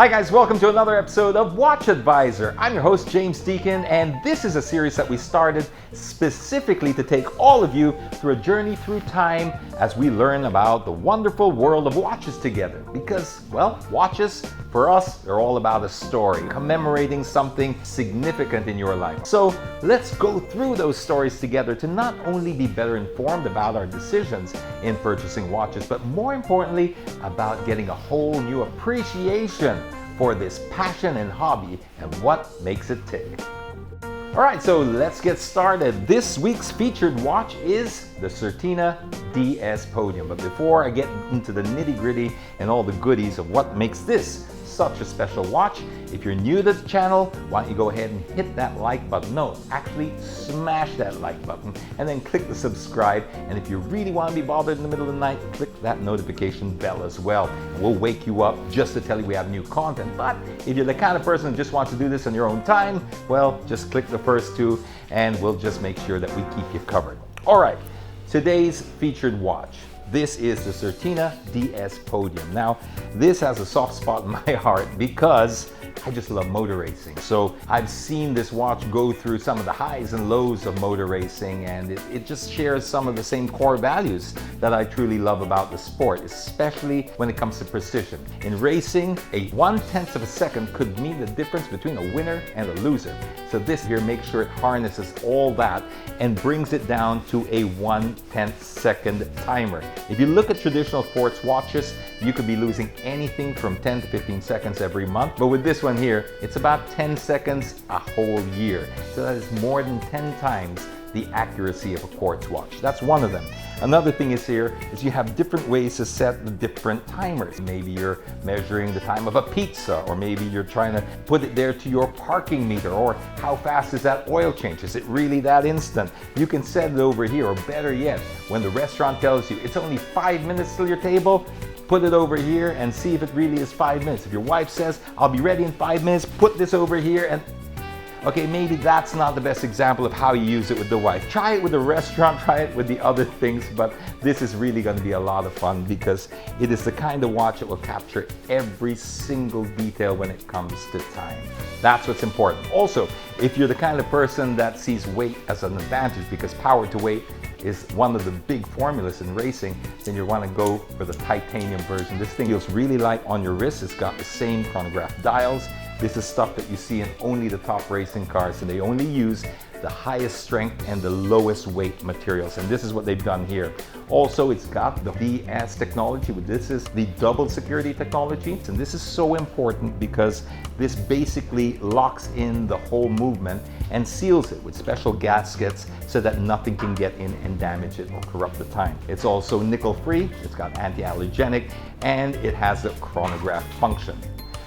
Hi guys, welcome to another episode of WatchAdviser. I'm your host James Deacon, and this is a series that we started specifically to take all of you through a journey through time as we learn about the wonderful world of watches together. Because, well, watches, for us, they're all about a story, commemorating something significant in your life. So let's go through those stories together to not only be better informed about our decisions in purchasing watches, but more importantly, about getting a whole new appreciation for this passion and hobby and what makes it tick. All right, so let's get started. This week's featured watch is the Certina DS Podium. But before I get into the nitty-gritty and all the goodies of what makes this such a special watch, if you're new to the channel, why don't you go ahead and hit that like button. No, actually smash that like button and then click the subscribe. And if you really want to be bothered in the middle of the night, click that notification bell as well. We'll wake you up just to tell you we have new content. But if you're the kind of person who just wants to do this on your own time, well, just click the first two and we'll just make sure that we keep you covered. All right, today's featured watch. This is the Certina DS Podium. Now, this has a soft spot in my heart because I just love motor racing. So I've seen this watch go through some of the highs and lows of motor racing, and it just shares some of the same core values that I truly love about the sport, especially when it comes to precision. In racing, a 1/10 of a second could mean the difference between a winner and a loser. So this here makes sure it harnesses all that and brings it down to a 1/10 second timer. If you look at traditional quartz watches, you could be losing anything from 10 to 15 seconds every month. But with this one here, it's about 10 seconds a whole year. So that is more than 10 times the accuracy of a quartz watch. That's one of them. Another thing is here is you have different ways to set the different timers. Maybe you're measuring the time of a pizza, or maybe you're trying to put it there to your parking meter, or how fast is that oil change? Is it really that instant? You can set it over here, or better yet, when the restaurant tells you it's only 5 minutes till your table, put it over here and see if it really is 5 minutes. If your wife says, I'll be ready in 5 minutes, put this over here and okay, maybe that's not the best example of how you use it with the wife. Try it with the restaurant, try it with the other things, but this is really going to be a lot of fun because it is the kind of watch that will capture every single detail when it comes to time. That's what's important. Also, if you're the kind of person that sees weight as an advantage because power to weight is one of the big formulas in racing, then you want to go for the titanium version. This thing feels really light on your wrist. It's got the same chronograph dials. This is stuff that you see in only the top racing cars, and they only use the highest strength and the lowest weight materials, and this is what they've done here. Also, it's got the DS technology. This is the double security technology, and this is so important because this basically locks in the whole movement and seals it with special gaskets so that nothing can get in and damage it or corrupt the time. It's also nickel free, it's got anti-allergenic, and it has the chronograph function.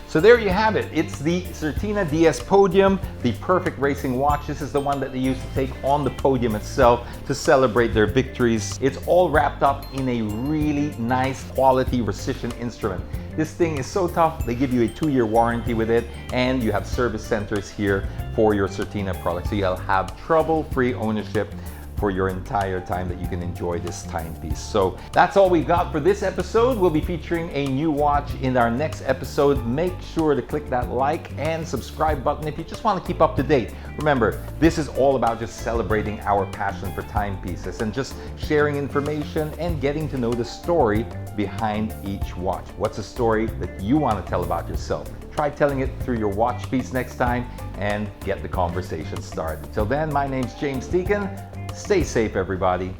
So there you have it. It's the Certina DS Podium, the perfect racing watch. This is the one that they use to take on the podium itself to celebrate their victories. It's all wrapped up in a really nice quality precision instrument. This thing is so tough, they give you a 2-year warranty with it, and you have service centers here for your Certina products. So you'll have trouble-free ownership for your entire time that you can enjoy this timepiece. So that's all we got for this episode. We'll be featuring a new watch in our next episode. Make sure to click that like and subscribe button if you just want to keep up to date. Remember, this is all about just celebrating our passion for timepieces and just sharing information and getting to know the story behind each watch. What's a story that you want to tell about yourself? Try telling it through your watch piece next time and get the conversation started. Till then, my name's James Deacon. Stay safe, everybody.